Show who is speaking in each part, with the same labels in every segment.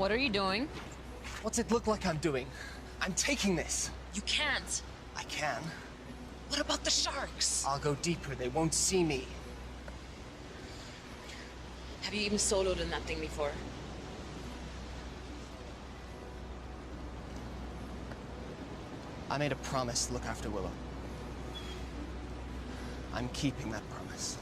Speaker 1: What are you doing?
Speaker 2: What's it look like I'm doing? I'm taking this.
Speaker 1: You can't.
Speaker 2: I can.
Speaker 1: What about the sharks?
Speaker 2: I'll go deeper. They won't see me.
Speaker 1: Have you even soloed in that thing before?
Speaker 2: I made a promise to look after Willow. I'm keeping that promise.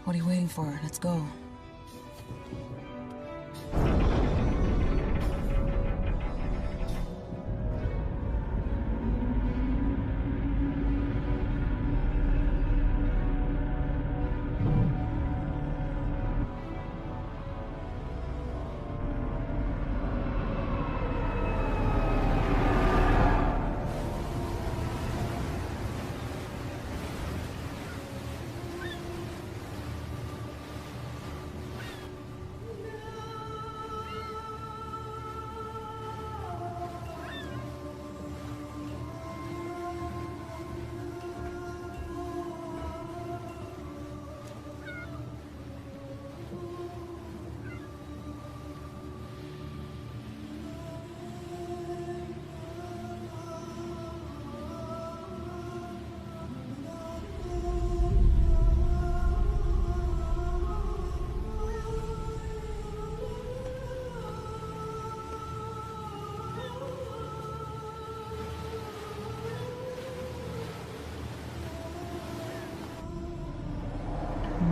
Speaker 1: What are you waiting for? Let's go.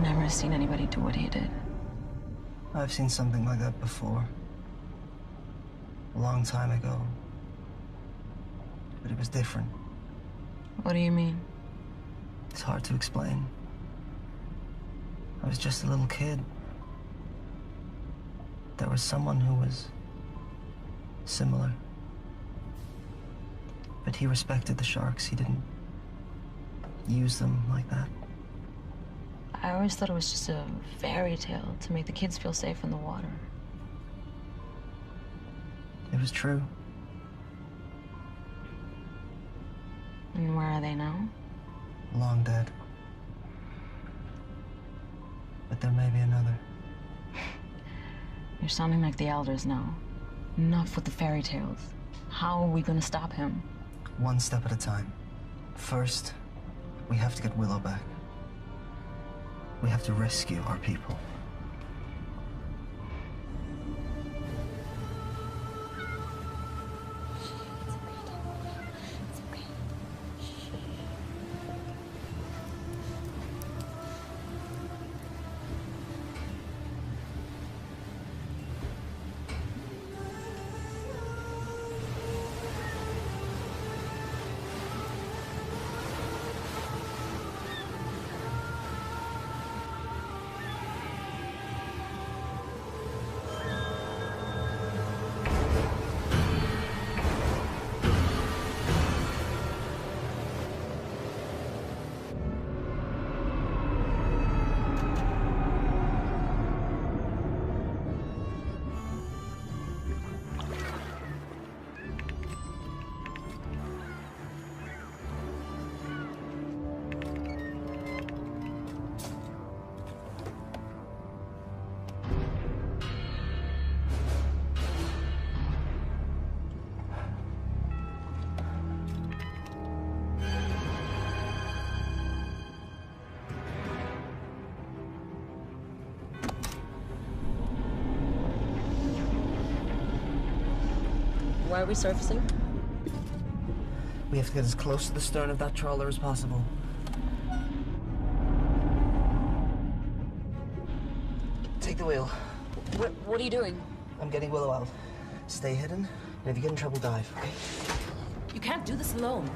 Speaker 1: Never seen anybody do what he did.
Speaker 2: I've seen something like that before. A long time ago. But it was different.
Speaker 1: What do you mean?
Speaker 2: It's hard to explain. I was just a little kid. There was someone who was similar. But he respected the sharks. He didn't use them like that.
Speaker 1: I always thought it was just a fairy tale to make the kids feel safe in the water.
Speaker 2: It was true.
Speaker 1: And where are they now?
Speaker 2: Long dead. But there may be another.
Speaker 1: You're sounding like the elders now. Enough with the fairy tales. How are we gonna stop him?
Speaker 2: One step at a time. First, we have to get Willow back. We have to rescue our people.
Speaker 1: Why are we surfacing?
Speaker 2: We have to get as close to the stern of that trawler as possible. Take the wheel.
Speaker 1: What are you doing?
Speaker 2: I'm getting Willow out. Stay hidden, and if you get in trouble, dive, okay?
Speaker 1: You can't do this alone.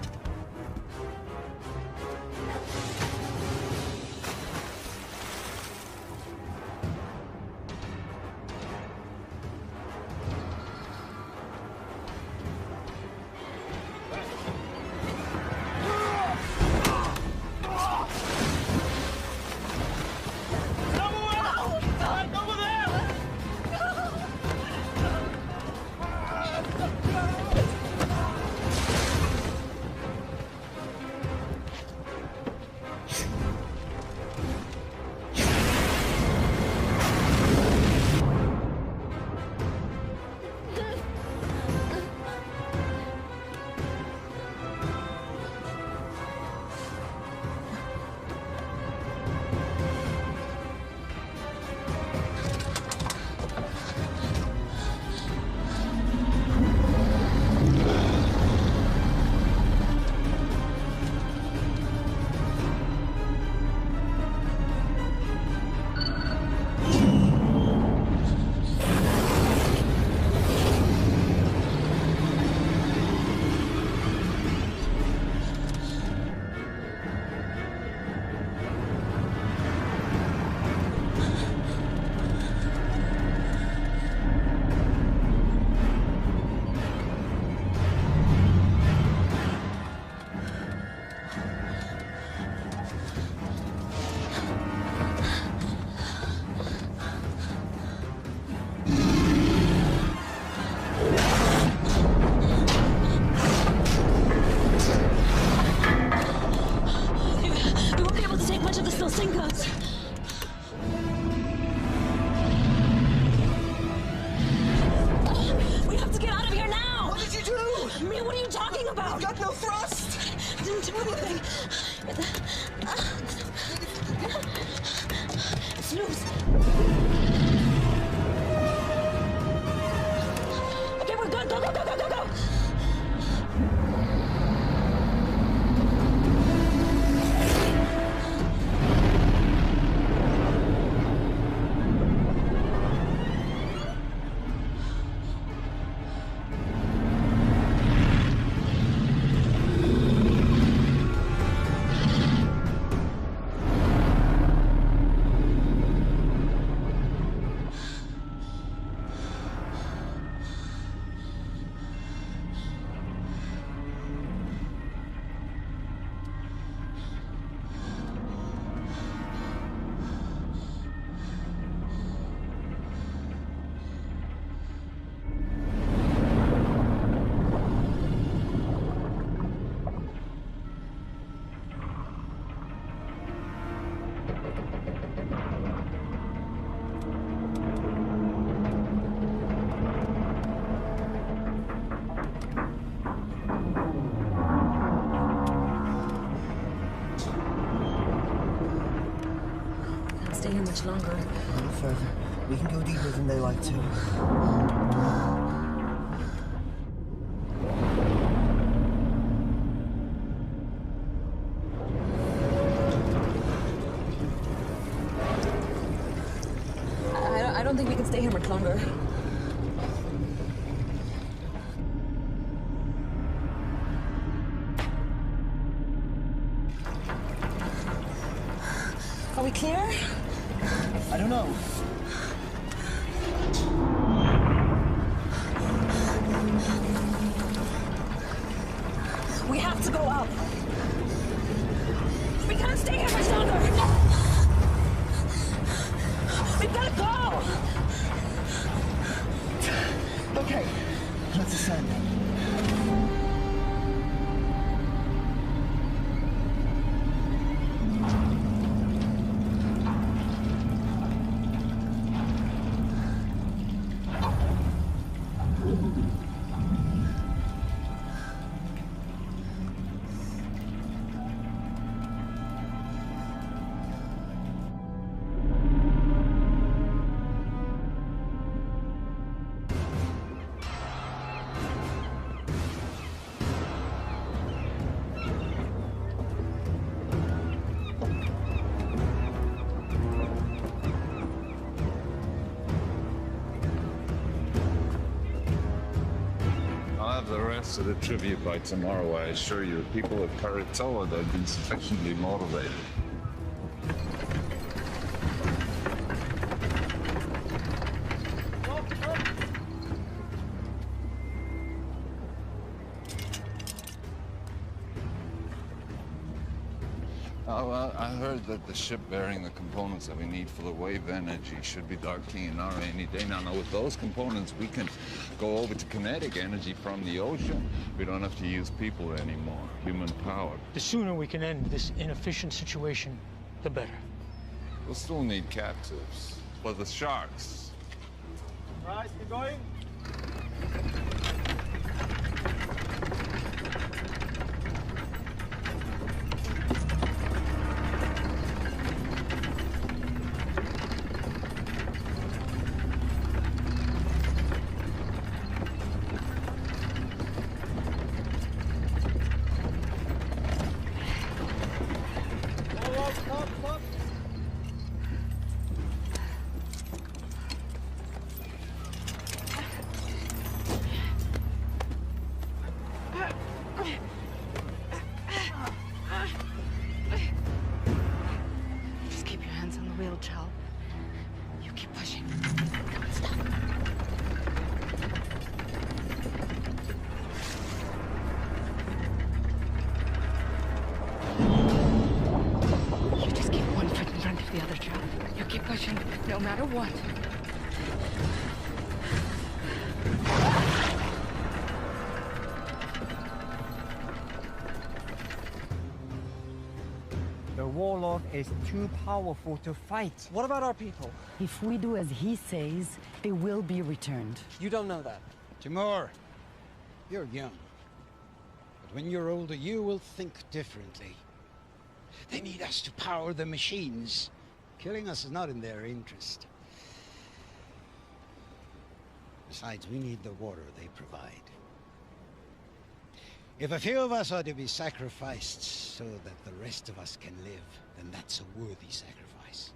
Speaker 1: moves! Okay, we're good. Go, go, go, go, go, go! Stay here much longer.
Speaker 2: A little further. We can go deeper than they like to.
Speaker 1: I don't think we can stay here much longer. Are we clear?
Speaker 2: I don't know.
Speaker 1: We have to go up. We can't stay here much longer. We've got to go.
Speaker 2: Okay, let's ascend.
Speaker 3: The rest of the tribute by tomorrow, I assure you. People of Karatoa, they've been sufficiently motivated. Oh, well, I heard that the ship bearing the components that we need for the wave energy should be docking in Nara any day. Now, with those components, we can go over to kinetic energy from the ocean. We don't have to use people anymore, human power.
Speaker 4: The sooner we can end this inefficient situation, the better.
Speaker 3: We'll still need captives, but the sharks.
Speaker 5: Right, keep going. Stop.
Speaker 1: Just keep your hands on the wheel, Chal. You keep pushing. Stop. You just keep one foot in front of the other, Chal. You keep pushing, no matter what.
Speaker 5: The warlord is too powerful to fight. What about our people?
Speaker 6: If we do as he says, they will be returned.
Speaker 5: You don't know that.
Speaker 7: Timur, you're young. But when you're older, you will think differently. They need us to power the machines. Killing us is not in their interest. Besides, we need the water they provide. If a few of us are to be sacrificed so that the rest of us can live, then that's a worthy sacrifice.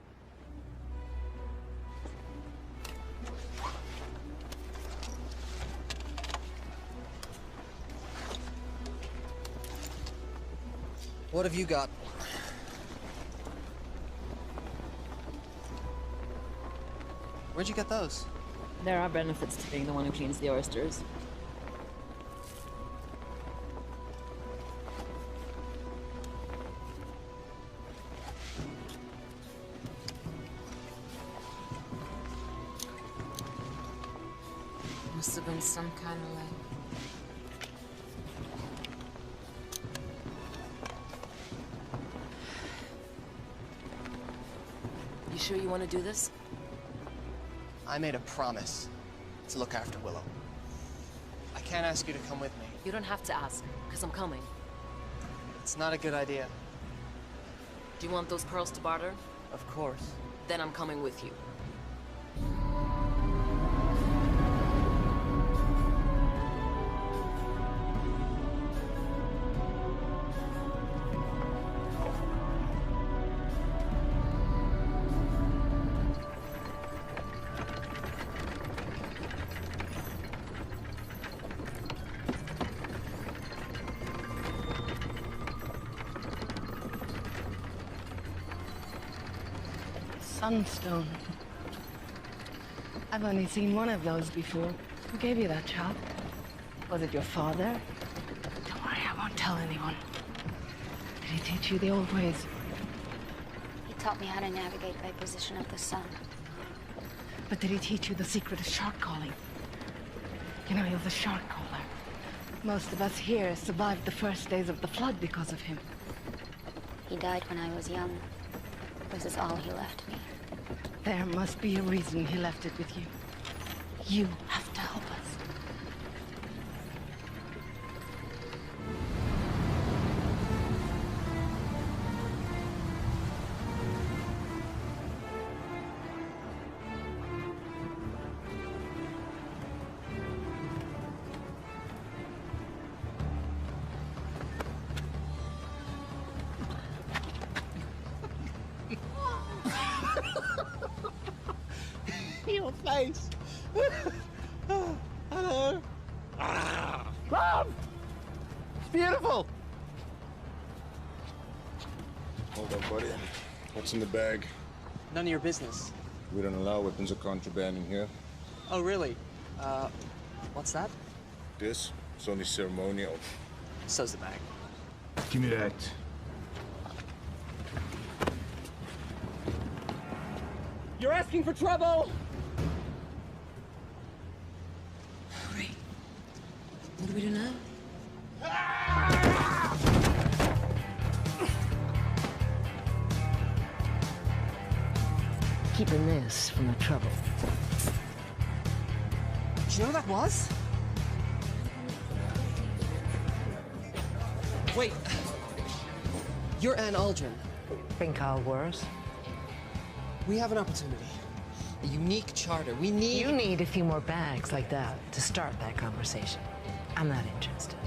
Speaker 2: What have you got? Where'd you get those?
Speaker 1: There are benefits to being the one who cleans the oysters. Must have been some kind of like... You sure you want to do this?
Speaker 8: I made a promise to look after Willow. I can't ask you to come with me.
Speaker 1: You don't have to ask, because I'm coming.
Speaker 8: It's not a good idea.
Speaker 1: Do you want those pearls to barter?
Speaker 8: Of course.
Speaker 1: Then I'm coming with you.
Speaker 9: Sunstone. I've only seen one of those before. Who gave you that job? Was it your father? Don't worry, I won't tell anyone. Did he teach you the old ways?
Speaker 10: He taught me how to navigate by position of the sun.
Speaker 9: But did he teach you the secret of shark calling? You know, he was a shark caller. Most of us here survived the first days of the flood because of him.
Speaker 10: He died when I was young. This is all he left me.
Speaker 9: There must be a reason he left it with you. You have to help us.
Speaker 5: Your face. Hello. Mom! It's beautiful.
Speaker 11: Hold up, buddy. What's in the bag?
Speaker 8: None of your business.
Speaker 11: We don't allow weapons of contraband in here.
Speaker 8: Oh, really? What's that?
Speaker 11: This is only ceremonial.
Speaker 8: So's the bag.
Speaker 11: Give me that.
Speaker 5: You're asking for trouble.
Speaker 1: Great. What do we do now?
Speaker 6: Keeping this from the trouble.
Speaker 8: Do you know who that was? Wait. You're Anne Aldrin.
Speaker 6: Think I'll worse.
Speaker 8: We have an opportunity. A unique charter. We need...
Speaker 6: You need a few more bags like that to start that conversation. I'm not interested.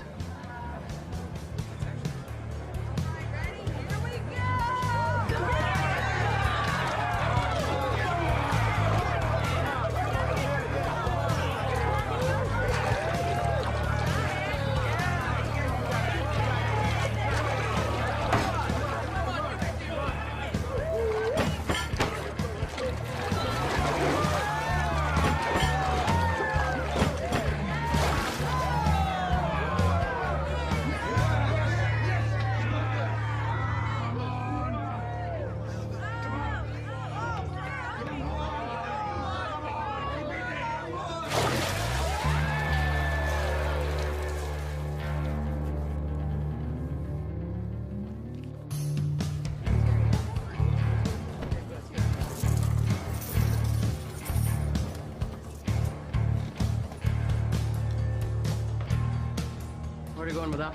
Speaker 12: Where are you going with that?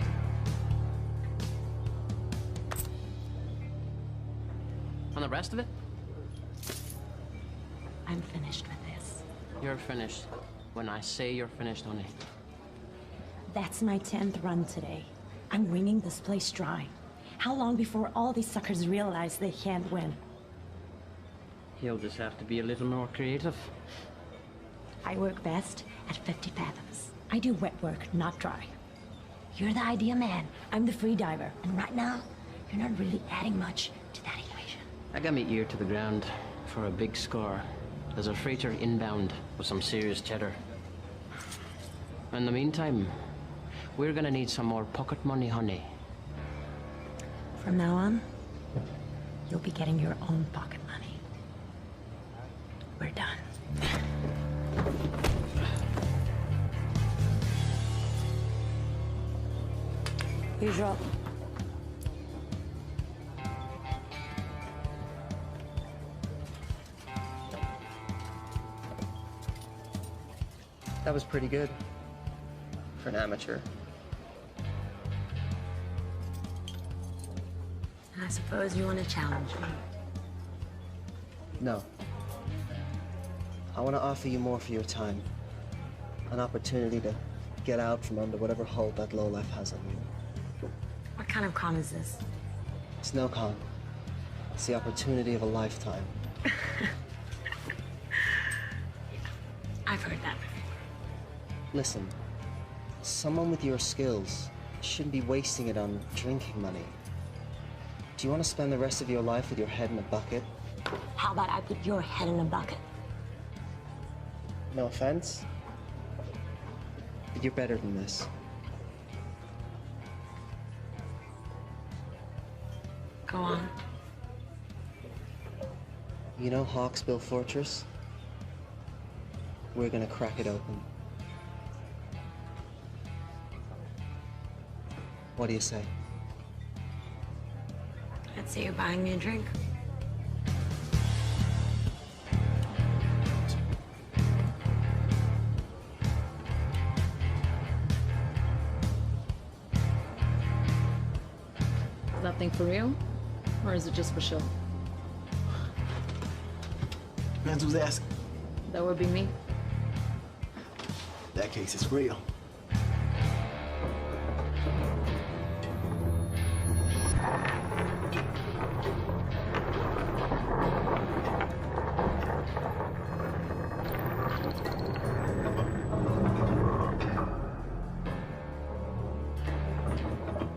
Speaker 12: And the rest of it?
Speaker 6: I'm finished with this.
Speaker 12: You're finished when I say you're finished, honey.
Speaker 13: That's my 10th run today. I'm wringing this place dry. How long before all these suckers realize they can't win?
Speaker 12: He'll just have to be a little more creative.
Speaker 13: I work best at 50 fathoms. I do wet work, not dry. You're the idea man. I'm the free diver. And right now, you're not really adding much to that equation.
Speaker 12: I got me ear to the ground for a big score. There's a freighter inbound with some serious cheddar. In the meantime, we're gonna need some more pocket money, honey.
Speaker 13: From now on, you'll be getting your own pocket money. We're done. Usual.
Speaker 8: That was pretty good. For an amateur.
Speaker 13: I suppose you want to challenge me.
Speaker 8: No. I want to offer you more for your time. An opportunity to get out from under whatever hold that lowlife has on you.
Speaker 13: What kind of con is this?
Speaker 8: It's no con. It's the opportunity of a lifetime.
Speaker 13: I've heard that.
Speaker 8: Listen, someone with your skills shouldn't be wasting it on drinking money. Do you want to spend the rest of your life with your head in a bucket?
Speaker 13: How about I put your head in a bucket?
Speaker 8: No offense, but you're better than this.
Speaker 13: Go on.
Speaker 8: You know Hawksbill Fortress? We're gonna crack it open. What do you say?
Speaker 13: I'd say you're buying me a drink.
Speaker 1: Is that thing for real? Or is it just for show?
Speaker 14: Depends who's asking.
Speaker 1: That would be me.
Speaker 14: In that case, it's real.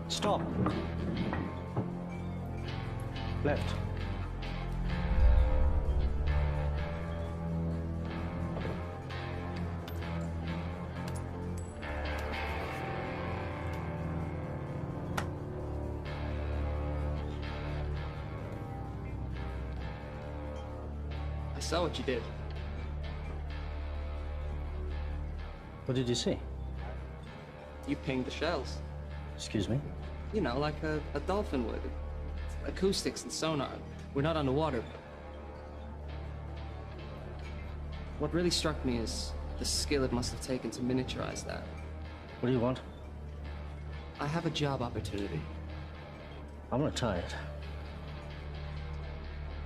Speaker 4: Stop. Left.
Speaker 8: I saw what you did.
Speaker 4: What did you see?
Speaker 8: You pinged the shells.
Speaker 4: Excuse me?
Speaker 8: You know, like a dolphin would. Acoustics and sonar. We're not underwater. What really struck me is the skill it must have taken to miniaturize that.
Speaker 4: What do you want?
Speaker 8: I have a job opportunity.
Speaker 4: I'm retired.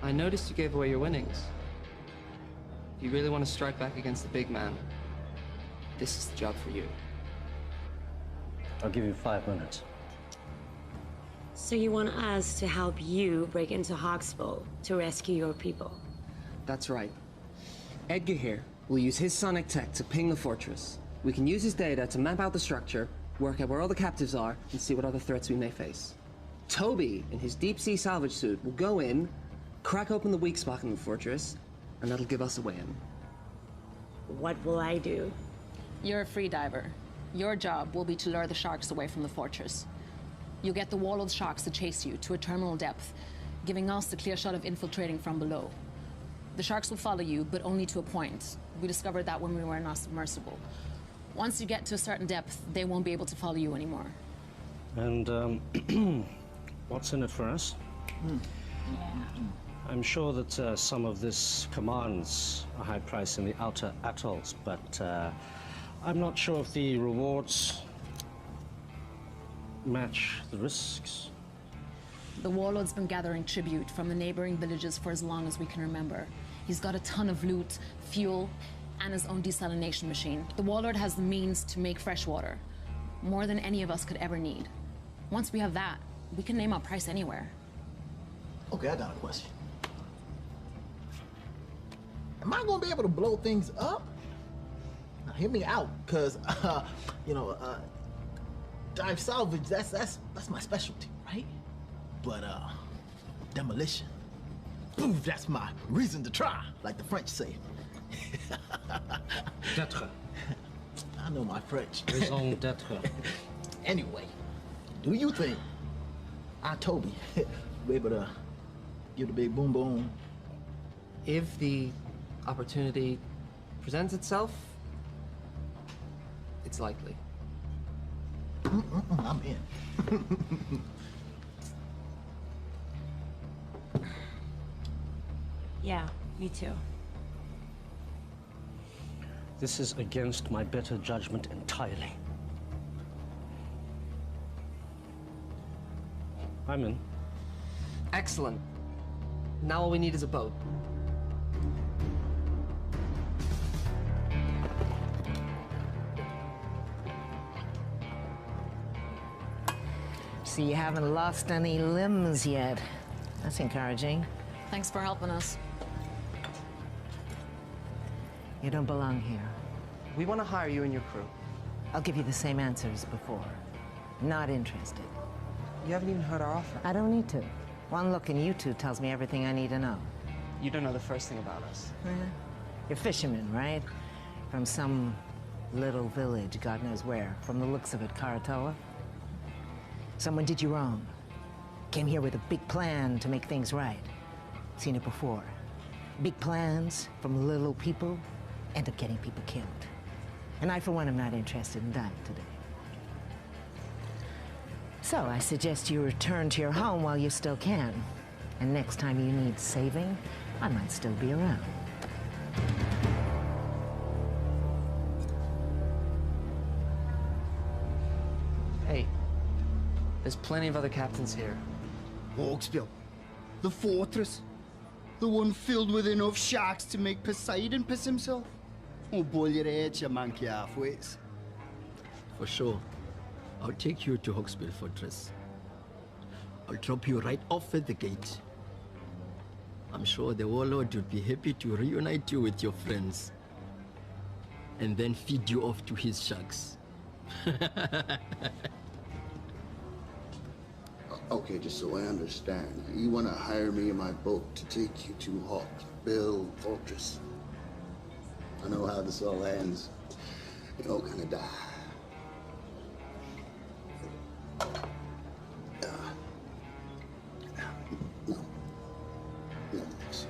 Speaker 8: I noticed you gave away your winnings. If you really want to strike back against the big man, this is the job for you.
Speaker 4: I'll give you 5 minutes.
Speaker 13: So you want us to help you break into Hawksbill to rescue your people?
Speaker 8: That's right. Edgar here will use his sonic tech to ping the fortress. We can use his data to map out the structure, work out where all the captives are, and see what other threats we may face. Toby, in his deep-sea salvage suit, will go in, crack open the weak spot in the fortress, and that'll give us a way in.
Speaker 13: What will I do?
Speaker 1: You're a free diver. Your job will be to lure the sharks away from the fortress. You'll get the wall of sharks to chase you to a terminal depth, giving us the clear shot of infiltrating from below. The sharks will follow you, but only to a point. We discovered that when we were in our submersible. Once you get to a certain depth, they won't be able to follow you anymore.
Speaker 4: And, what's in it for us? I'm sure that some of this commands a high price in the outer atolls, but I'm not sure if the rewards match the risks.
Speaker 1: The Warlord's been gathering tribute from the neighboring villages for as long as we can remember. He's got a ton of loot, fuel, and his own desalination machine. The Warlord has the means to make fresh water, more than any of us could ever need. Once we have that, we can name our price anywhere.
Speaker 14: Okay, I got a question. Am I gonna be able to blow things up? Now, hear me out, cause dive salvage, that's my specialty, right? But demolition, poof, that's my reason to try, like the French say.
Speaker 4: D'être.
Speaker 14: I know my French.
Speaker 4: Raison d'être.
Speaker 14: Anyway, do you think Toby be able to give the big boom boom?
Speaker 8: If the opportunity presents itself, it's likely.
Speaker 14: I'm in.
Speaker 13: Yeah, me too.
Speaker 4: This is against my better judgment entirely. I'm in.
Speaker 8: Excellent. Now all we need is a boat.
Speaker 6: So you haven't lost any limbs yet. That's encouraging.
Speaker 1: Thanks for helping us.
Speaker 6: You don't belong here.
Speaker 8: We want to hire you and your crew.
Speaker 6: I'll give you the same answer as before. Not interested.
Speaker 8: You haven't even heard our offer.
Speaker 6: I don't need to. One look in you two tells me everything I need to know.
Speaker 8: You don't know the first thing about us.
Speaker 6: You're fishermen, right? From some little village, God knows where. From the looks of it, Karatoa. Someone did you wrong. Came here with a big plan to make things right. Seen it before. Big plans from little people end up getting people killed. And I, for one, am not interested in dying today. So I suggest you return to your home while you still can. And next time you need saving, I might still be around.
Speaker 8: Hey, there's plenty of other captains here.
Speaker 15: Hawksbill, the fortress, the one filled with enough sharks to make Poseidon piss himself. Oh, boil your head, you monkey halfways.
Speaker 16: For sure. I'll take you to Hawksbill Fortress. I'll drop you right off at the gate. I'm sure the Warlord would be happy to reunite you with your friends. And then feed you off to his sharks.
Speaker 15: Okay, just so I understand, you want to hire me in my boat to take you to Hawksbill Fortress. I know how this all ends. You're all gonna die. No, thanks.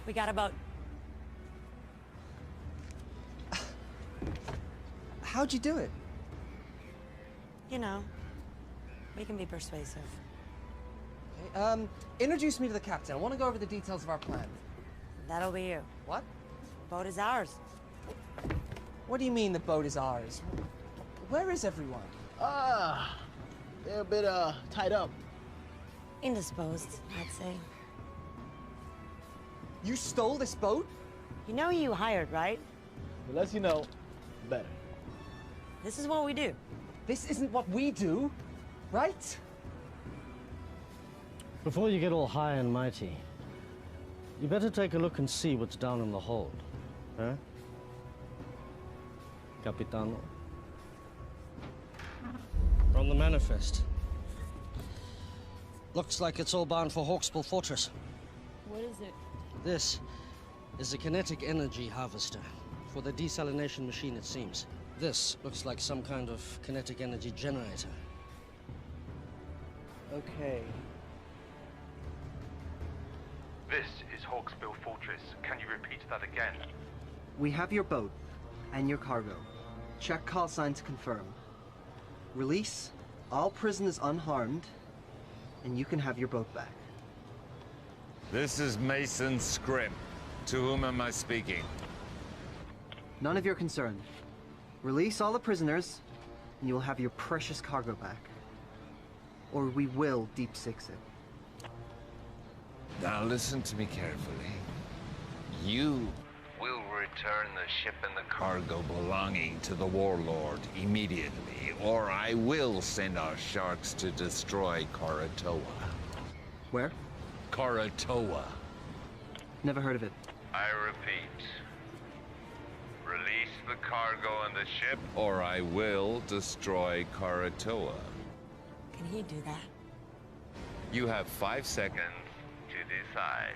Speaker 13: We got a boat.
Speaker 8: How'd you do it?
Speaker 13: You know, we can be persuasive.
Speaker 8: Okay, introduce me to the captain. I want to go over the details of our plan.
Speaker 13: That'll be you.
Speaker 8: What?
Speaker 13: Boat is ours.
Speaker 8: What do you mean the boat is ours? Where is everyone?
Speaker 14: They're a bit, tied up.
Speaker 13: Indisposed, I'd say.
Speaker 8: You stole this boat?
Speaker 13: You know who you hired, right?
Speaker 14: The less you know, the better.
Speaker 13: This is what we do.
Speaker 8: This isn't what we do, right?
Speaker 4: Before you get all high and mighty, you better take a look and see what's down in the hold. Huh? Capitano? From the manifest. Looks like it's all bound for Hawksbill Fortress.
Speaker 1: What is it?
Speaker 4: This is a kinetic energy harvester. For the desalination machine, it seems. This looks like some kind of kinetic energy generator.
Speaker 8: Okay.
Speaker 17: This is Hawksbill Fortress. Can you repeat that again?
Speaker 8: We have your boat and your cargo. Check call sign to confirm. Release all prisoners unharmed, and you can have your boat back.
Speaker 3: This is Mason's script. To whom am I speaking?
Speaker 18: None of your concern. Release all the prisoners, and you will have your precious cargo back. Or we will deep six it.
Speaker 3: Now listen to me carefully. You will return the ship and the cargo belonging to the warlord immediately, or I will send our sharks to destroy Karatoa.
Speaker 18: Where?
Speaker 3: Karatoa.
Speaker 18: Never heard of it.
Speaker 17: I repeat. Release the cargo and the ship.
Speaker 3: Or I will destroy Karatoa.
Speaker 13: Can he do that?
Speaker 3: You have 5 seconds
Speaker 17: To decide.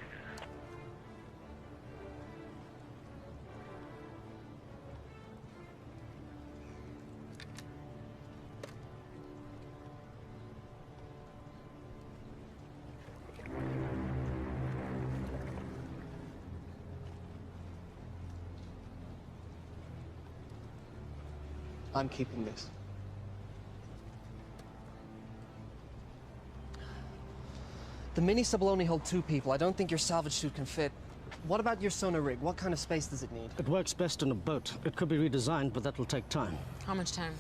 Speaker 8: I'm keeping this. The mini sub will only hold 2 people. I don't think your salvage suit can fit. What about your sonar rig? What kind of space does it need?
Speaker 4: It works best on a boat. It could be redesigned, but that will take time.
Speaker 1: How much time?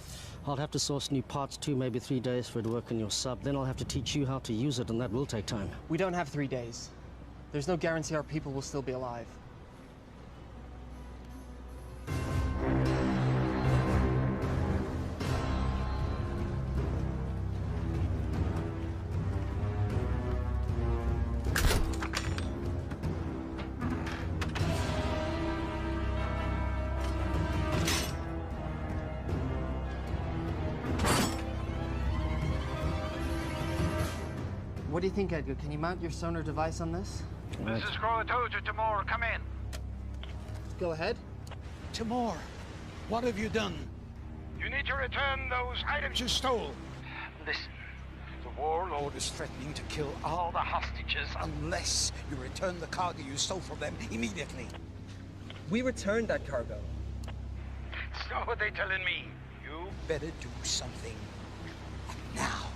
Speaker 4: I'll have to source new parts, 2, maybe 3 days for it to work in your sub. Then I'll have to teach you how to use it, and that will take time.
Speaker 8: We don't have 3 days. There's no guarantee our people will still be alive. What do you think, Edgar? Can you mount your sonar device on this?
Speaker 7: This is Karatoa to Timor. Come in.
Speaker 8: Go ahead.
Speaker 7: Timor, what have you done? You need to return those items you stole. Listen, the warlord is threatening to kill all the hostages unless you return the cargo you stole from them immediately.
Speaker 8: We returned that cargo.
Speaker 7: So what they telling me? You better do something now.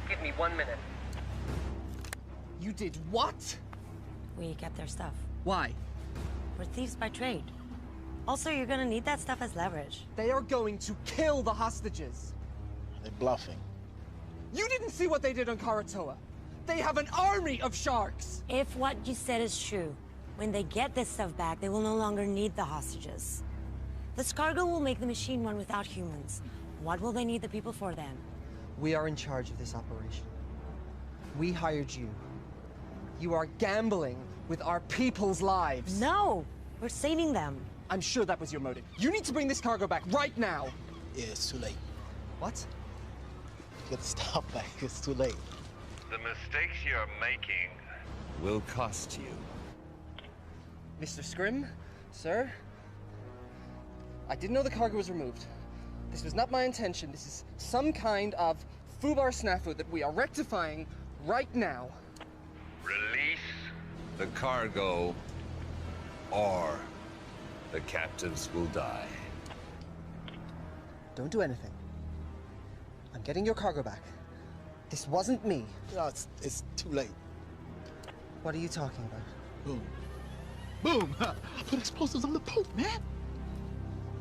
Speaker 8: Give me 1 minute. You did what?
Speaker 13: We kept their stuff.
Speaker 8: Why?
Speaker 13: We're thieves by trade. Also, you're gonna need that stuff as leverage.
Speaker 8: They are going to kill the hostages.
Speaker 14: They're bluffing.
Speaker 8: You didn't see what they did on Karatoa. They have an army of sharks.
Speaker 13: If what you said is true, when they get this stuff back, they will no longer need the hostages. This cargo will make the machine run without humans. What will they need the people for then?
Speaker 8: We are in charge of this operation. We hired you. You are gambling with our people's lives.
Speaker 13: No! We're saving them.
Speaker 8: I'm sure that was your motive. You need to bring this cargo back right now.
Speaker 14: Yeah, it's too late.
Speaker 8: What?
Speaker 14: Get the stuff back. It's too late.
Speaker 17: The mistakes you're making
Speaker 3: will cost you.
Speaker 8: Mr. Scrim, sir, I didn't know the cargo was removed. This was not my intention. This is some kind of foobar snafu that we are rectifying right now.
Speaker 3: Release the cargo, or the captives will die.
Speaker 8: Don't do anything. I'm getting your cargo back. This wasn't me.
Speaker 14: No, it's too late.
Speaker 8: What are you talking about?
Speaker 14: Boom. Boom! I put explosives on the boat, man!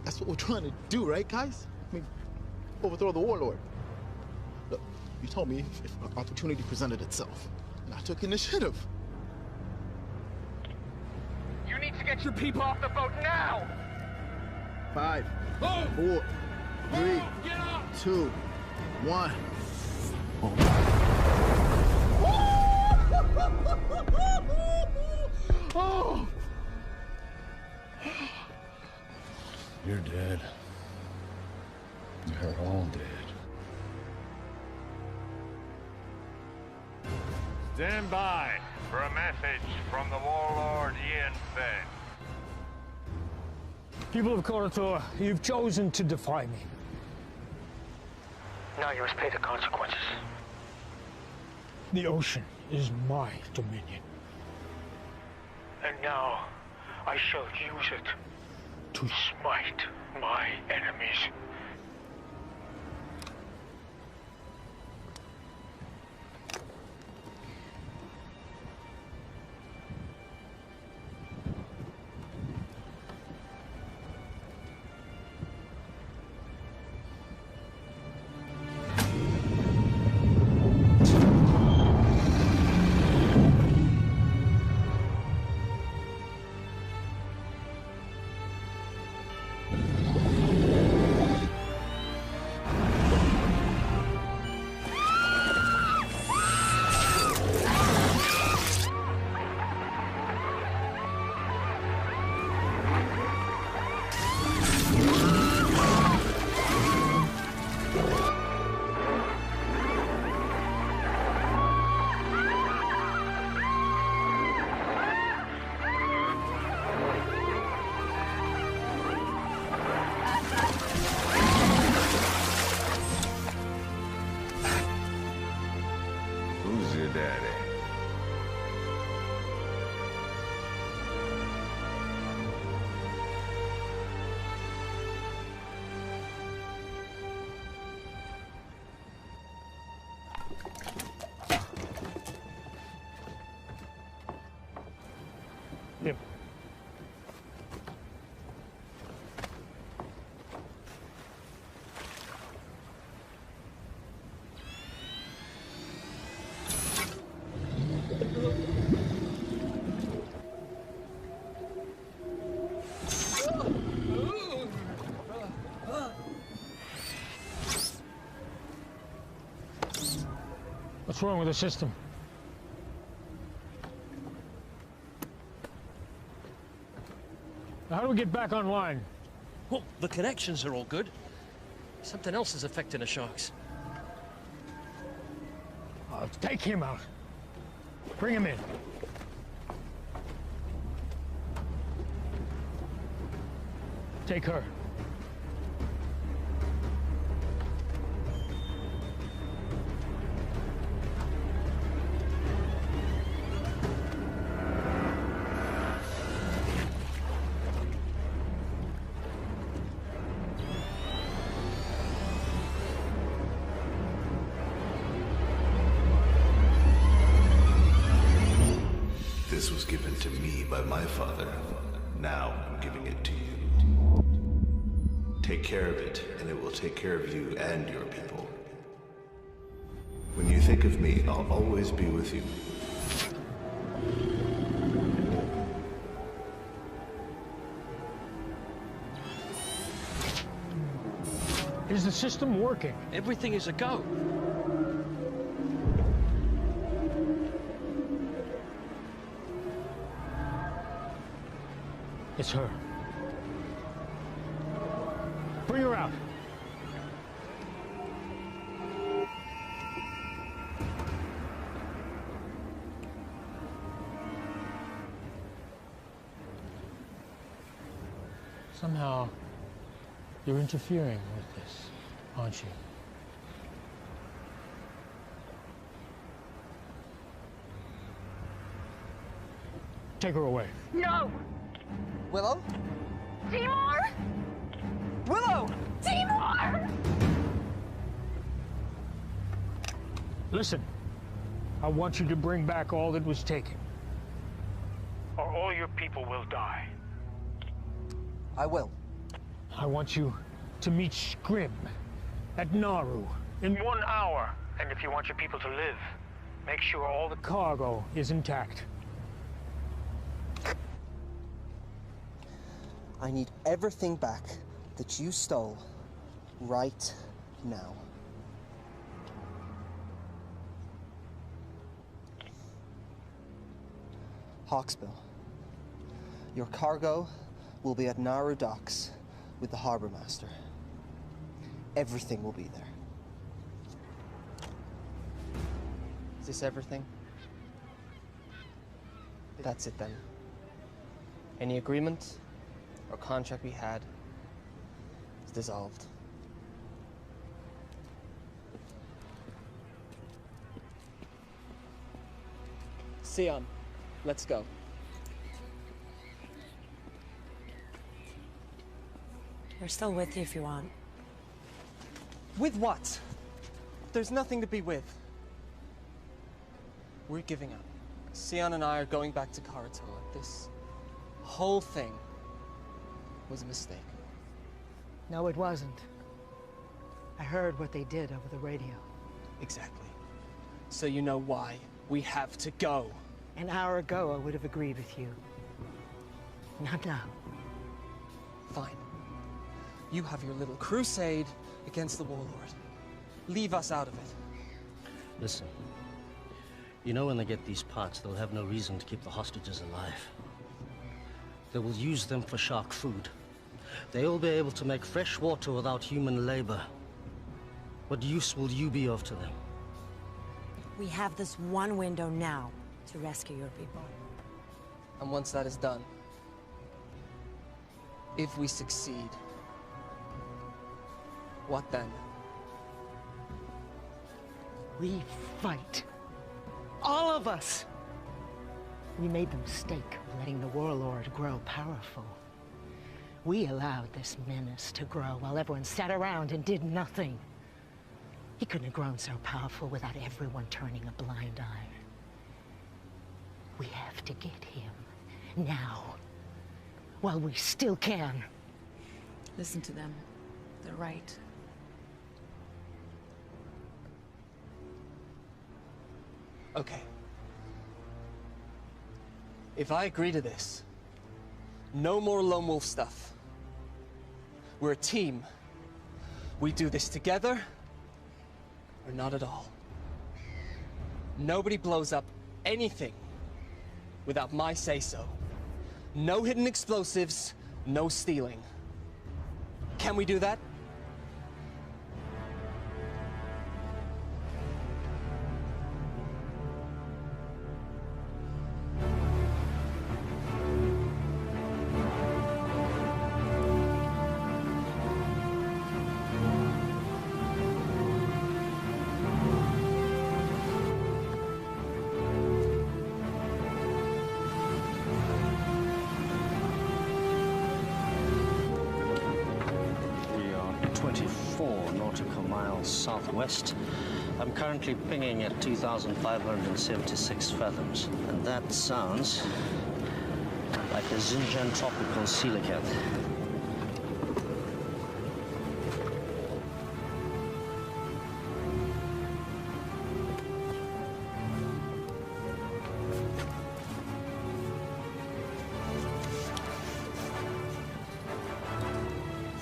Speaker 14: That's what we're trying to do, right, guys? I mean, overthrow the warlord. Look, you told me if an opportunity presented itself, and I took initiative.
Speaker 7: You need to get your people off the boat now!
Speaker 14: 5, 4, 3, 2, 1. Oh!
Speaker 11: You're dead. You're all dead.
Speaker 17: stand by for a message from the warlord Ian Feng.
Speaker 19: People of Karatoa, you've chosen to defy me.
Speaker 7: Now you must pay the consequences.
Speaker 19: The ocean is my dominion.
Speaker 7: And now, I shall use it to smite my enemies.
Speaker 19: What's wrong with the system? How do we get back online?
Speaker 20: Well, the connections are all good. Something else is affecting the sharks.
Speaker 19: Take him out. Bring him in. Take her.
Speaker 21: This was given to me by my father. Now I'm giving it to you. Take care of it, and it will take care of you and your people. When you think of me, I'll always be with you.
Speaker 19: Is the system working?
Speaker 20: Everything is a go.
Speaker 19: It's her. Bring her out. Somehow, you're interfering with this, aren't you? Take her away.
Speaker 9: No!
Speaker 18: Willow?
Speaker 9: Timur!
Speaker 18: Willow!
Speaker 9: Timur!
Speaker 19: Listen, I want you to bring back all that was taken. Or all your people will die.
Speaker 18: I will.
Speaker 19: I want you to meet Scrim at Naru in 1 hour. And if you want your people to live, make sure all the cargo is intact.
Speaker 18: I need everything back that you stole right now. Hawksbill, your cargo will be at Naru docks with the harbor master. Everything will be there. Is this everything? That's it then. Any agreement or contract we had is dissolved. Sion, let's go.
Speaker 13: We're still with you if you want.
Speaker 18: With what? There's nothing to be with. We're giving up. Sion and I are going back to Karatoa. This whole thing was a mistake.
Speaker 6: No, it wasn't. I heard what they did over the radio.
Speaker 18: Exactly. So you know why we have to go.
Speaker 6: An hour ago, I would have agreed with you. Not now.
Speaker 18: Fine. You have your little crusade against the Warlord. Leave us out of it.
Speaker 4: Listen, you know when they get these parts, they'll have no reason to keep the hostages alive. They will use them for shark food. They'll be able to make fresh water without human labor. What use will you be of to them?
Speaker 13: We have this one window now to rescue your people.
Speaker 18: And once that is done, if we succeed, what then?
Speaker 6: We fight. All of us. We made the mistake of letting the Warlord grow powerful. We allowed this menace to grow while everyone sat around and did nothing. He couldn't have grown so powerful without everyone turning a blind eye. We have to get him now, while we still can.
Speaker 1: Listen to them. They're right.
Speaker 18: Okay. If I agree to this, no more lone wolf stuff. We're a team. We do this together, or not at all.
Speaker 8: Nobody blows up anything without my say-so. No hidden explosives, no stealing. Can we do that?
Speaker 4: Southwest. I'm currently pinging at 2,576 fathoms, and that sounds like a Xinjiang tropical coelacanth.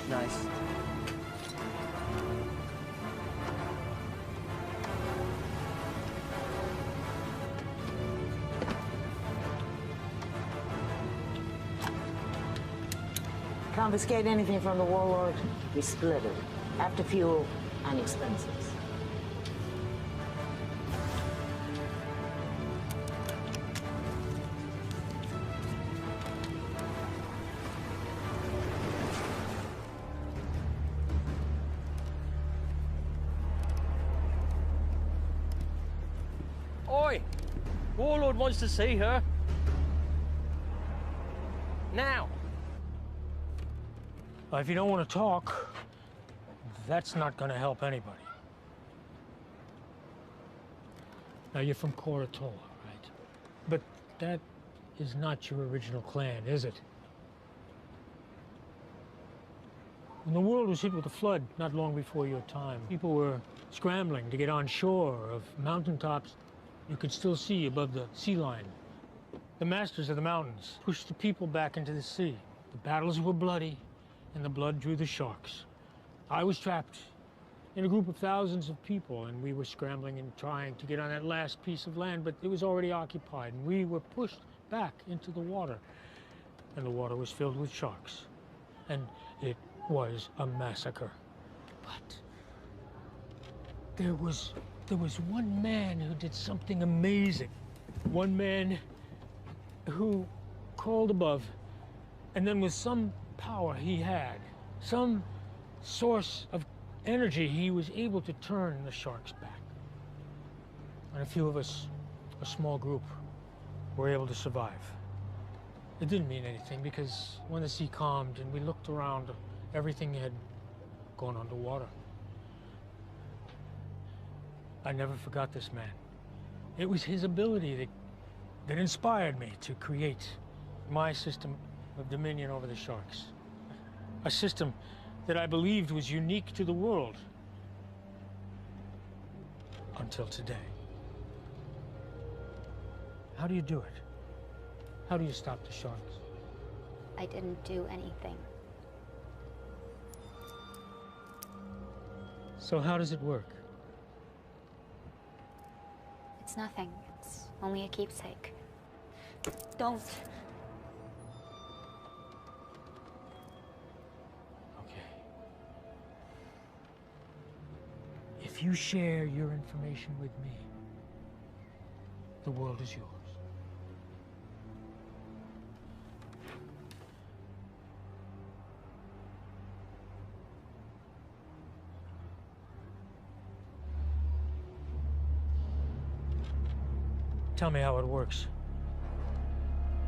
Speaker 8: Nice.
Speaker 6: Confiscate anything from the warlord, we split it. After fuel and expenses.
Speaker 20: Oi! Warlord wants to see her. Now!
Speaker 19: If you don't want to talk, that's not going to help anybody. Now, you're from Koratola, right? But that is not your original clan, is it? When the world was hit with a flood not long before your time, people were scrambling to get on shore of mountaintops you could still see above the sea line. The masters of the mountains pushed the people back into the sea. The battles were bloody, and the blood drew the sharks. I was trapped in a group of thousands of people, and we were scrambling and trying to get on that last piece of land, but it was already occupied, and we were pushed back into the water. And the water was filled with sharks. And it was a massacre. But there was one man who did something amazing. One man who called above, and then with some power he had, some source of energy, he was able to turn the sharks back. And a few of us, a small group, were able to survive. It didn't mean anything because when the sea calmed and we looked around, everything had gone underwater. I never forgot this man. It was his ability that inspired me to create my system of dominion over the sharks. A system that I believed was unique to the world. Until today. How do you do it? How do you stop the sharks?
Speaker 10: I didn't do anything.
Speaker 19: So how does it work?
Speaker 10: It's nothing. It's only a keepsake. Don't.
Speaker 19: If you share your information with me, the world is yours. Tell me how it works,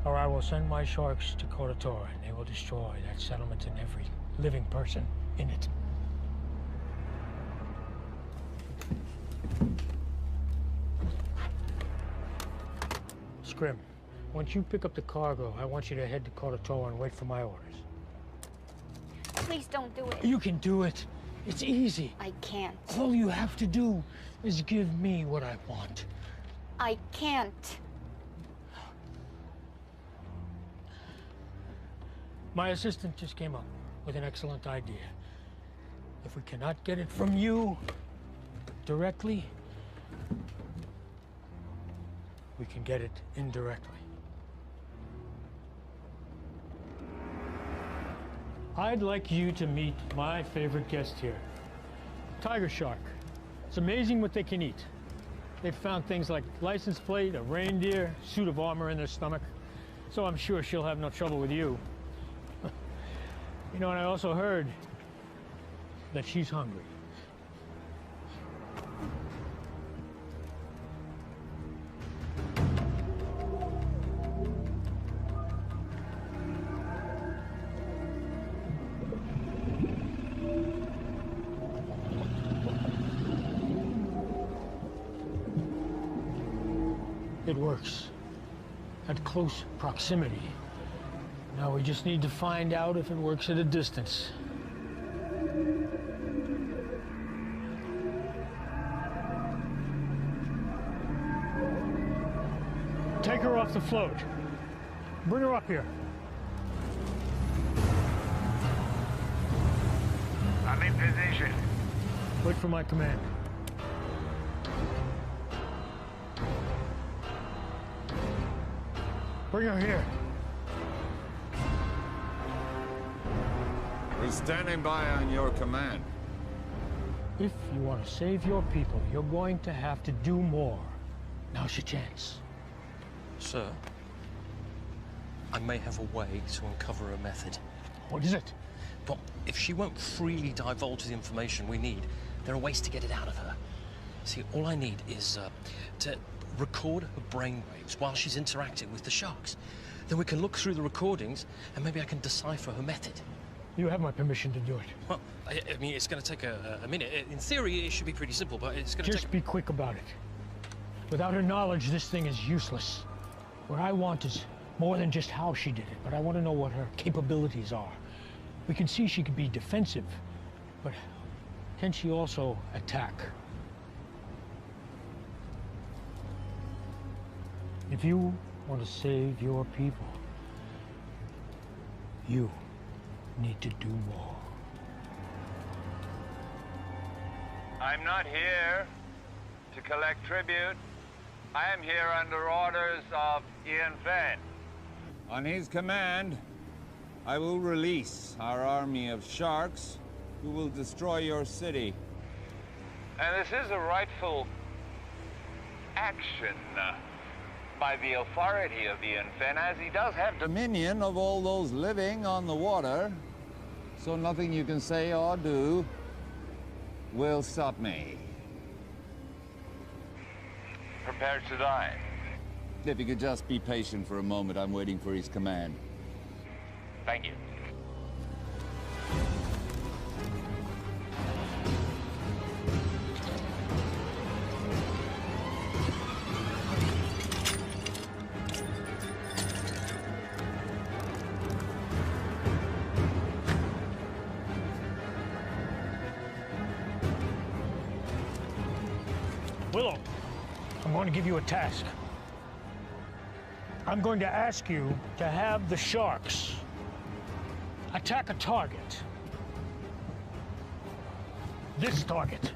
Speaker 19: or I will send my sharks to Koratola, and they will destroy that settlement and every living person in it. Scrim, once you pick up the cargo, I want you to head to Koratola and wait for my orders.
Speaker 10: Please don't do it.
Speaker 19: You can do it. It's easy.
Speaker 10: I can't.
Speaker 19: All you have to do is give me what I want.
Speaker 10: I can't.
Speaker 19: My assistant just came up with an excellent idea. If we cannot get it from you directly, we can get it indirectly. I'd like you to meet my favorite guest here, tiger shark. It's amazing what they can eat. They've found things like license plate, a reindeer, suit of armor in their stomach. So I'm sure she'll have no trouble with you. You know, and I also heard that she's hungry. It works at close proximity. Now we just need to find out if it works at a distance. Take her off the float. Bring her up here.
Speaker 17: I'm in position.
Speaker 19: Wait for my command. Bring her here.
Speaker 3: We're standing by on your command.
Speaker 19: If you want to save your people, you're going to have to do more. Now's your chance.
Speaker 20: Sir, I may have a way to uncover a method.
Speaker 19: What is it?
Speaker 20: Well, if she won't freely divulge the information we need, there are ways to get it out of her. See, all I need is to record her brainwaves while she's interacting with the sharks. Then we can look through the recordings and maybe I can decipher her method.
Speaker 19: You have my permission to do it.
Speaker 20: Well, I mean, it's going to take a minute. In theory, it should be pretty simple, but it's going to take...
Speaker 19: Just be quick about it. Without her knowledge, this thing is useless. What I want is more than just how she did it, but I want to know what her capabilities are. We can see she can be defensive, but can she also attack? If you want to save your people, you need to do more.
Speaker 17: I'm not here to collect tribute. I am here under orders of Ian Fenn.
Speaker 3: On his command, I will release our army of sharks who will destroy your city.
Speaker 17: And this is a rightful action by the authority of Ian Fenn, as he does have
Speaker 3: Dominion of all those living on the water, so nothing you can say or do will stop me.
Speaker 17: prepared to die.
Speaker 3: If you could just be patient for a moment, I'm waiting for his command.
Speaker 17: Thank you.
Speaker 19: Willow, I'm going to give you a task. I'm going to ask you to have the sharks attack a target. This target.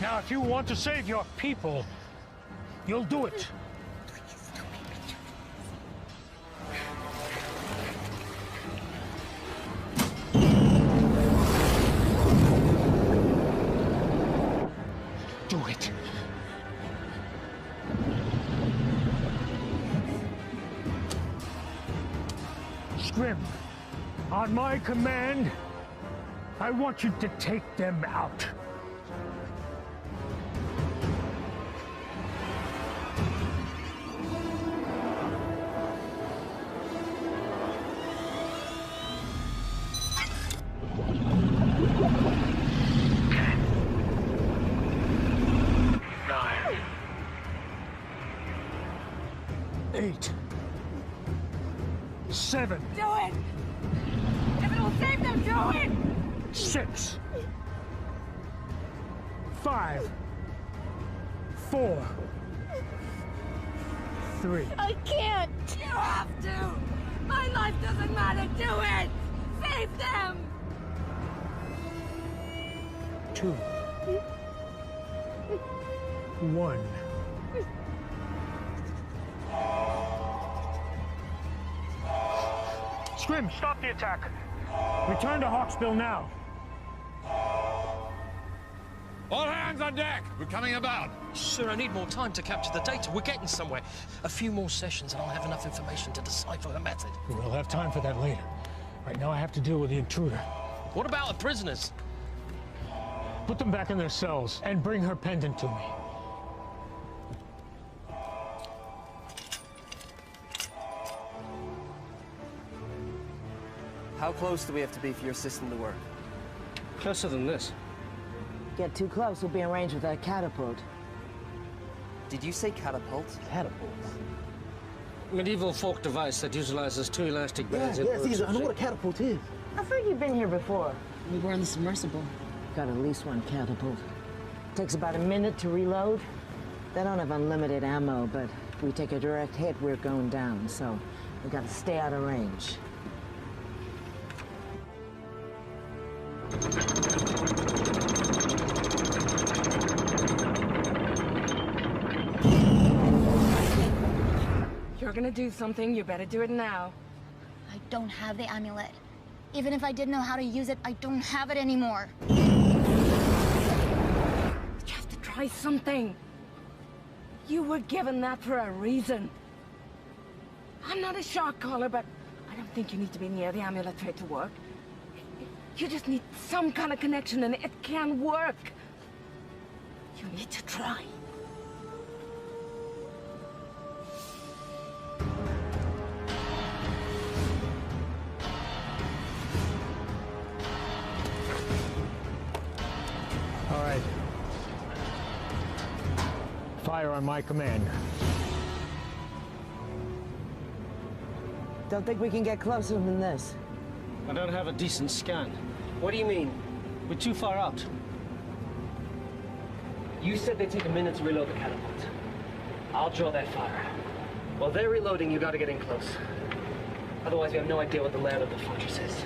Speaker 19: Now, if you want to save your people, you'll do it. Do it. Scrim, on my command, I want you to take them out. Eight. 7.
Speaker 9: Do it! If it'll save them, do it!
Speaker 19: 6. 5. 4. 3.
Speaker 9: I can't! You have to! My life doesn't matter! Do it! Save them!
Speaker 19: 2. 1. Scrim, stop the attack. Return to Hawksbill now.
Speaker 3: All hands on deck! We're coming about.
Speaker 20: Sir, I need more time to capture the data. We're getting somewhere. A few more sessions and I'll have enough information to decipher the method.
Speaker 19: We'll have time for that later. Right now I have to deal with the intruder.
Speaker 20: What about the prisoners?
Speaker 19: Put them back in their cells and bring her pendant to me.
Speaker 18: How close do we have to be for your system to work?
Speaker 4: Closer than this.
Speaker 6: Get too close, we'll be in range with that catapult.
Speaker 18: Did you say catapult?
Speaker 4: Catapult? Medieval folk device that utilizes 2 elastic bands.
Speaker 5: Yeah, Caesar, I know what a catapult is.
Speaker 6: I've heard you've been here before.
Speaker 1: We were in the submersible.
Speaker 6: Got at least 1 catapult. Takes about a minute to reload. They don't have unlimited ammo, but if we take a direct hit, we're going down, so we gotta stay out of range.
Speaker 9: You're gonna do something, you better do it now.
Speaker 10: I don't have the amulet. Even if I did know how to use it, I don't have it anymore.
Speaker 9: You have to try something. You were given that for a reason. I'm not a shock caller, but I don't think you need to be near the amulet for it to work. You just need some kind of connection and it can work. You need to try.
Speaker 19: All right. Fire on my command.
Speaker 6: Don't think we can get closer than this.
Speaker 4: I don't have a decent scan. What do you mean? We're too far out. You said they take a minute to reload the catapult. I'll draw that fire. While they're reloading, you gotta get in close. Otherwise, we have no idea what the layout of the fortress is.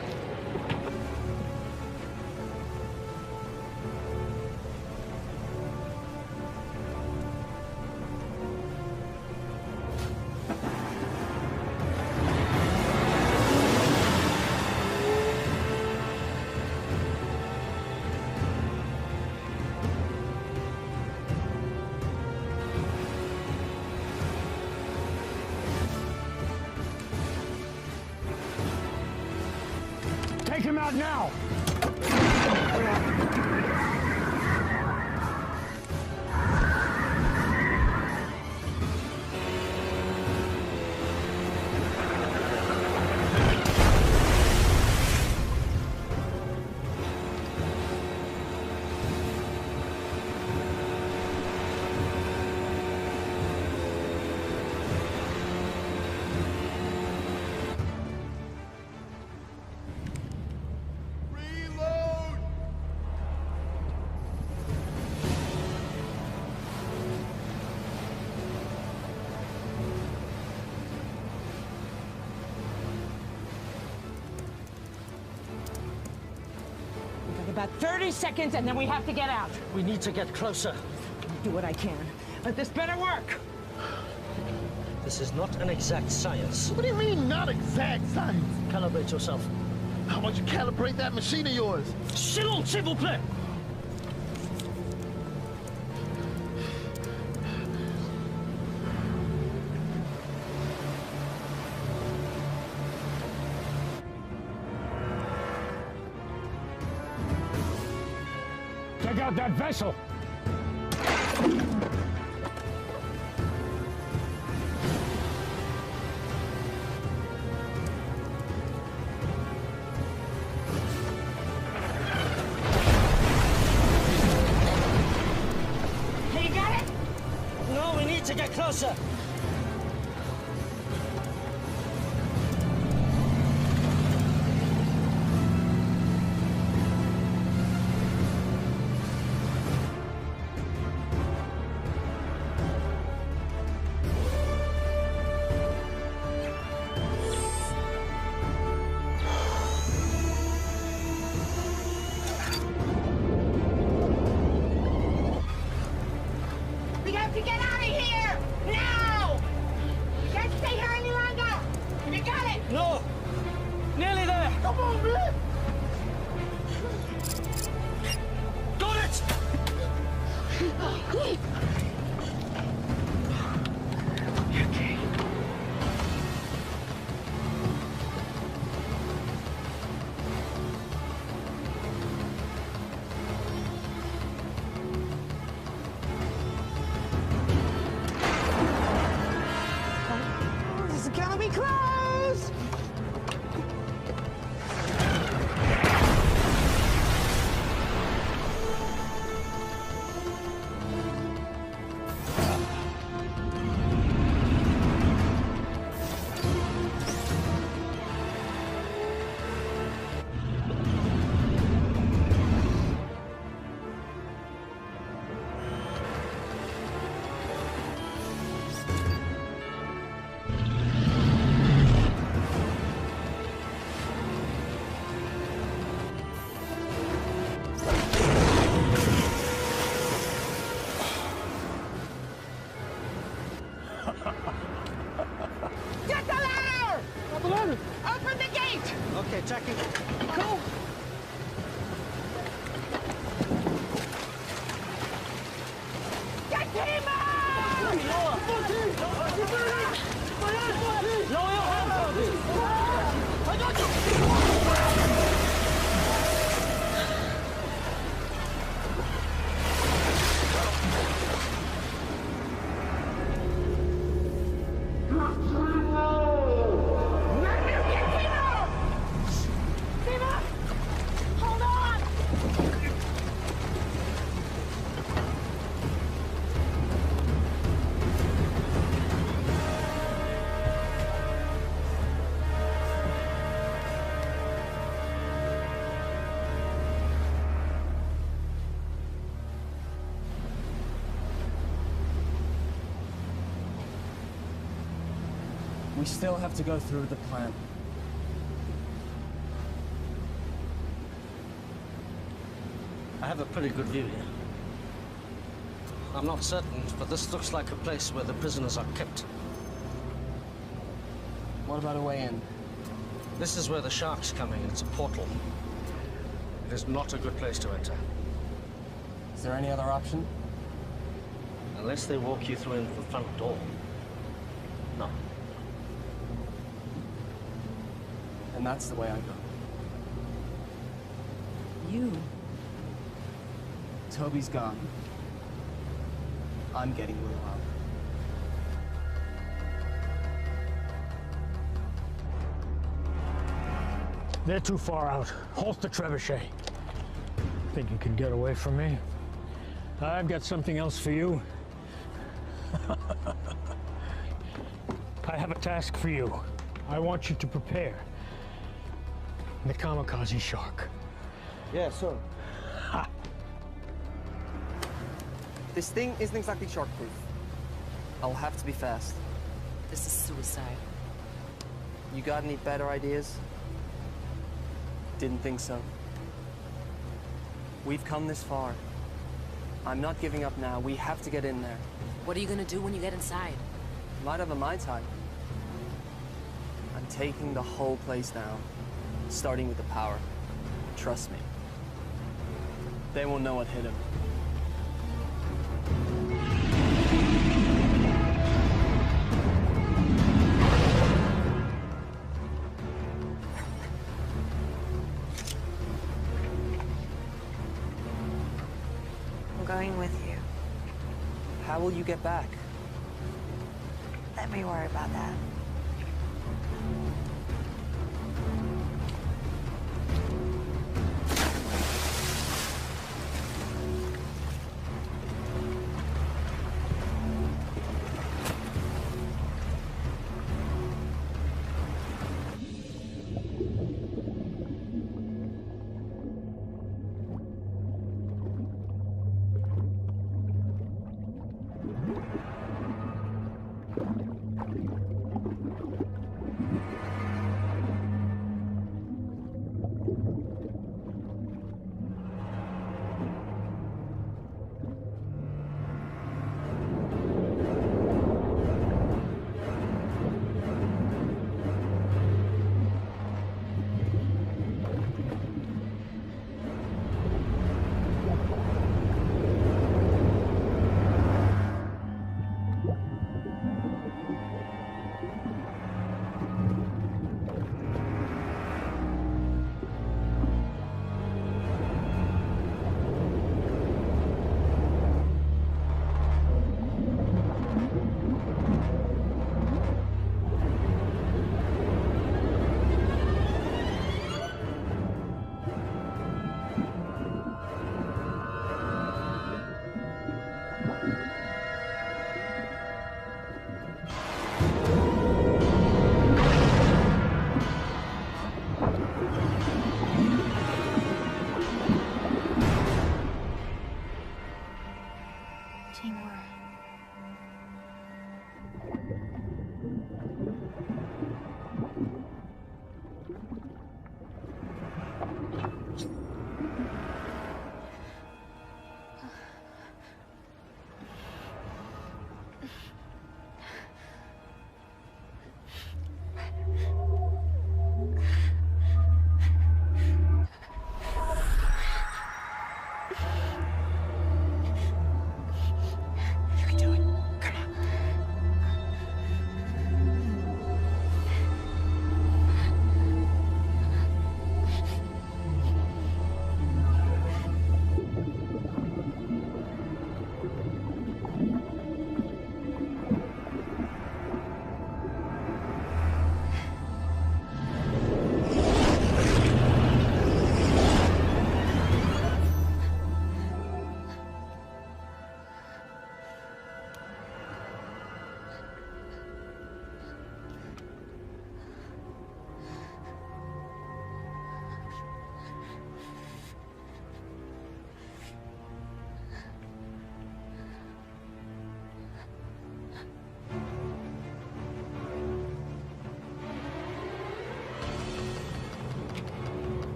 Speaker 19: Take him out now!
Speaker 6: About 30 seconds and then we have to get out.
Speaker 4: We need to get closer.
Speaker 6: Do what I can, but this better work.
Speaker 4: This is not an exact science.
Speaker 14: What do you mean, not exact science?
Speaker 4: Calibrate yourself.
Speaker 14: How about you calibrate that machine of yours?
Speaker 4: Silence, s'il vous plaît!
Speaker 19: Take out that vessel!
Speaker 6: Hey, you got it?
Speaker 4: No, we need to get closer.
Speaker 7: Come on, man!
Speaker 20: Got it!
Speaker 6: This is gonna be close!
Speaker 7: Get the ladder!
Speaker 19: Get the ladder!
Speaker 7: Open the gate!
Speaker 4: Okay, Jackie.
Speaker 7: Go! Get him out!
Speaker 19: Lower your hands,
Speaker 7: I got you! Hold on!
Speaker 8: We still have to go through the plan.
Speaker 4: I have a pretty good view here. I'm not certain, but this looks like a place where the prisoners are kept.
Speaker 8: What about a way in?
Speaker 4: This is where the shark's coming. It's a portal. It is not a good place to enter.
Speaker 8: Is there any other option?
Speaker 4: Unless they walk you through in the front door. No.
Speaker 8: And that's the way I go.
Speaker 6: You?
Speaker 8: Toby's gone. I'm getting Will out.
Speaker 19: They're too far out. Halt the trebuchet. Think you can get away from me? I've got something else for you. I have a task for you. I want you to prepare the kamikaze shark.
Speaker 18: Yeah, sir. This thing isn't exactly shark-proof. I'll have to be fast.
Speaker 6: This is suicide.
Speaker 18: You got any better ideas? Didn't think so. We've come this far. I'm not giving up now. We have to get in there.
Speaker 6: What are you gonna do when you get inside?
Speaker 18: Might have a Mai Tai. I'm taking the whole place down, starting with the power. Trust me. They won't know what hit him.
Speaker 2: I'm going with you.
Speaker 18: How will you get back?
Speaker 2: Let me worry about that.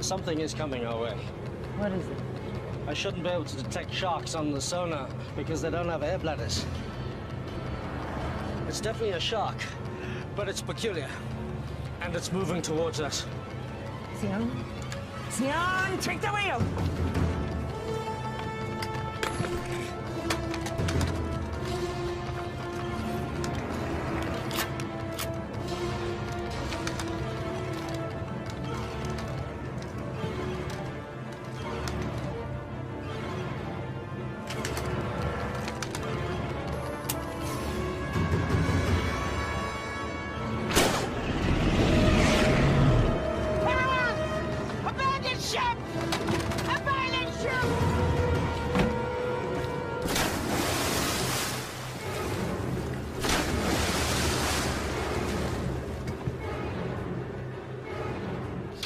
Speaker 4: Something is coming our way.
Speaker 6: What is it?
Speaker 4: I shouldn't be able to detect sharks on the sonar because they don't have air bladders. It's definitely a shark, but it's peculiar. And it's moving towards us.
Speaker 6: Sion? Sion, take the wheel!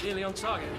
Speaker 20: Nearly on target.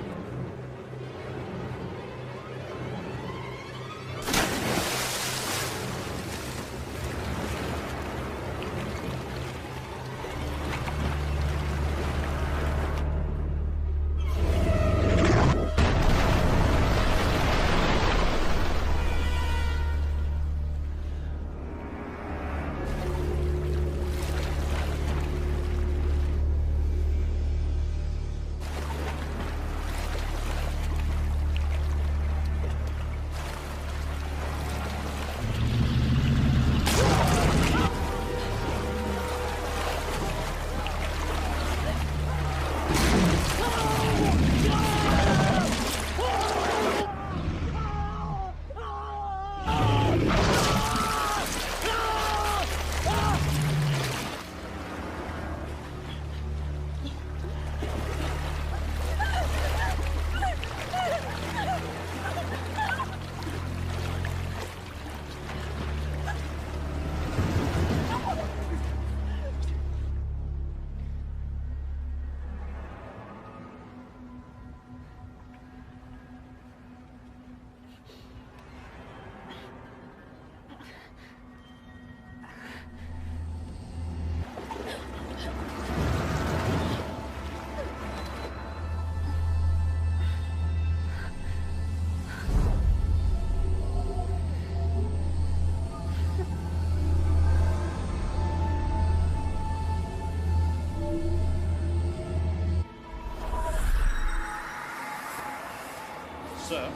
Speaker 19: Sir?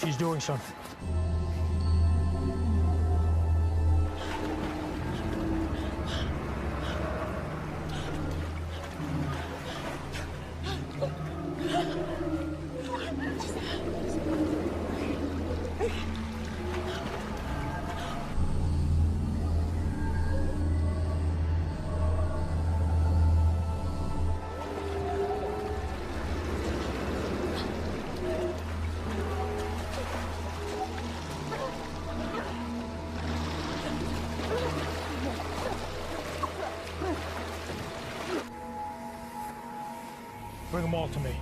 Speaker 19: She's doing something. Bring them all to me.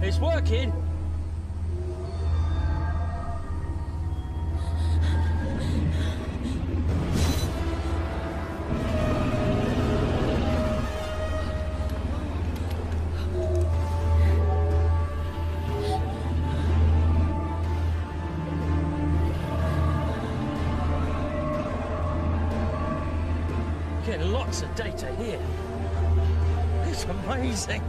Speaker 19: It's working.
Speaker 20: gigabucks of data here. It's amazing.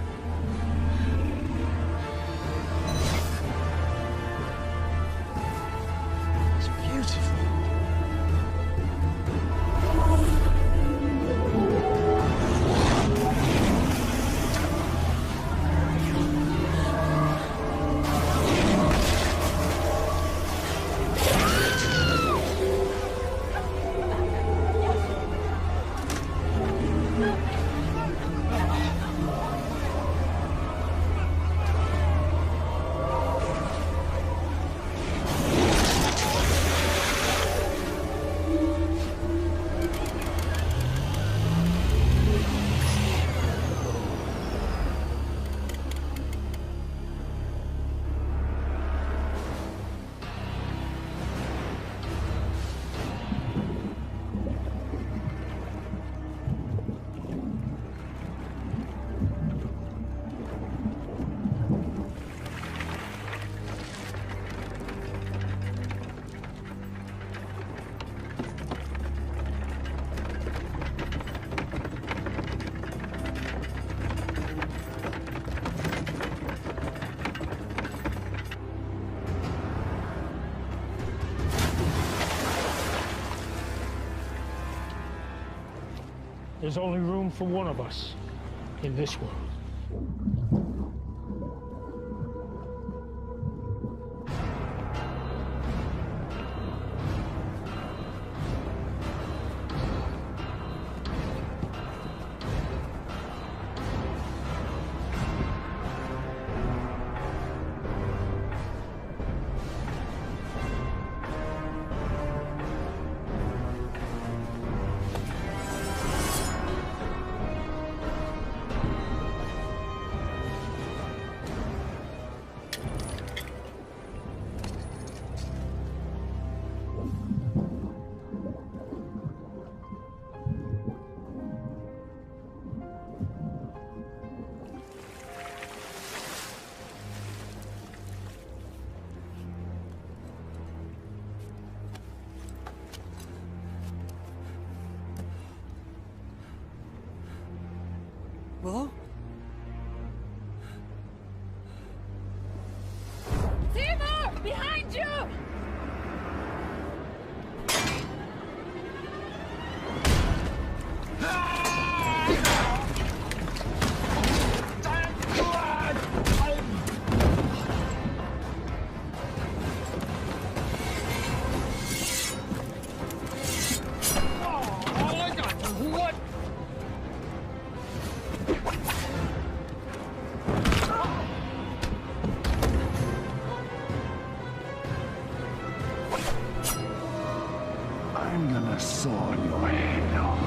Speaker 20: It's beautiful.
Speaker 19: There's only room for one of us in this world.
Speaker 8: Willow?
Speaker 9: Seymour! Behind you!
Speaker 21: I'm gonna saw your head off.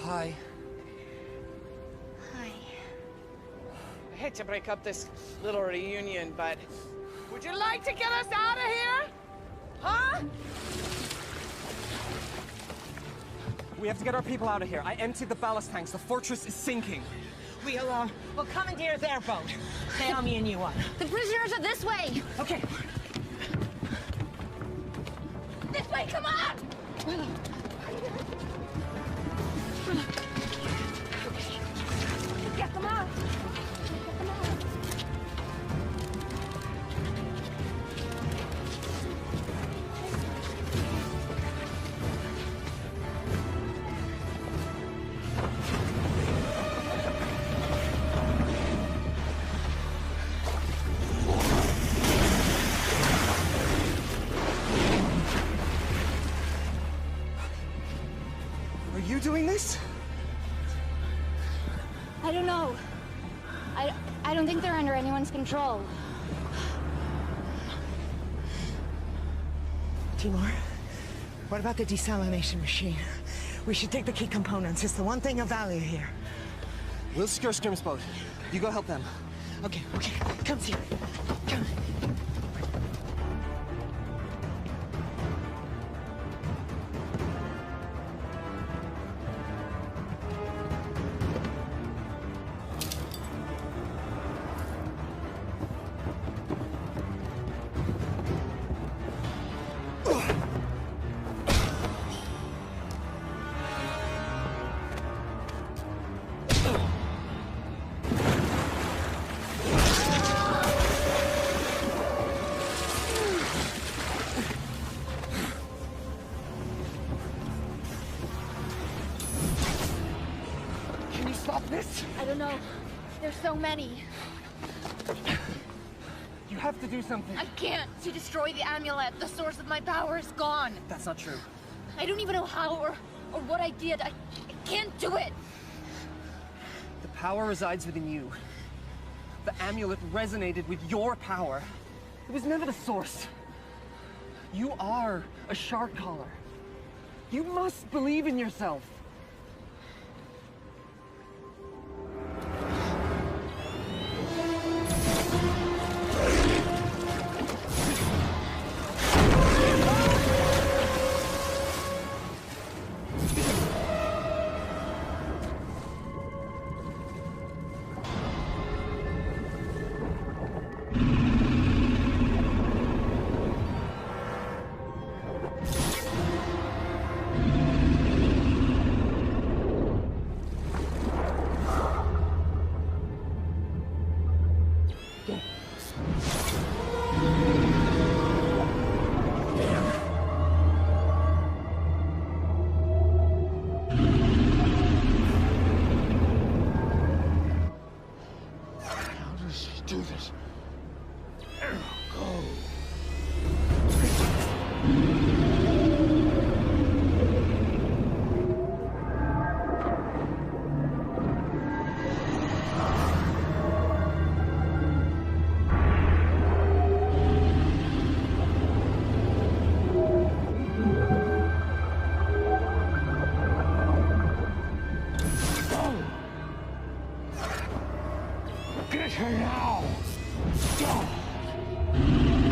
Speaker 8: Hi.
Speaker 2: Hi.
Speaker 12: I hate to break up this little reunion, but would you like to get us out of here? Huh?
Speaker 8: We have to get our people out of here. I emptied the ballast tanks. The fortress is sinking.
Speaker 6: We'll commandeer their boat. Naomi and you on.
Speaker 10: The prisoners are this way.
Speaker 6: Okay.
Speaker 10: This way, come on!
Speaker 9: Get them out!
Speaker 8: Are you doing this?
Speaker 10: I don't know. I don't think they're under anyone's control.
Speaker 6: Timur, what about the desalination machine? We should take the key components. It's the one thing of value here.
Speaker 18: We'll secure Scrim's boat. You go help them.
Speaker 6: Okay, come here. Come.
Speaker 10: I don't know. There's so many.
Speaker 18: You have to do something.
Speaker 10: I can't. To destroy the amulet, the source of my power is gone.
Speaker 18: That's not true.
Speaker 10: I don't even know how or what I did. I can't do it.
Speaker 18: The power resides within you. The amulet resonated with your power. It was never the source. You are a shark caller. You must believe in yourself.
Speaker 7: Get her now! Go!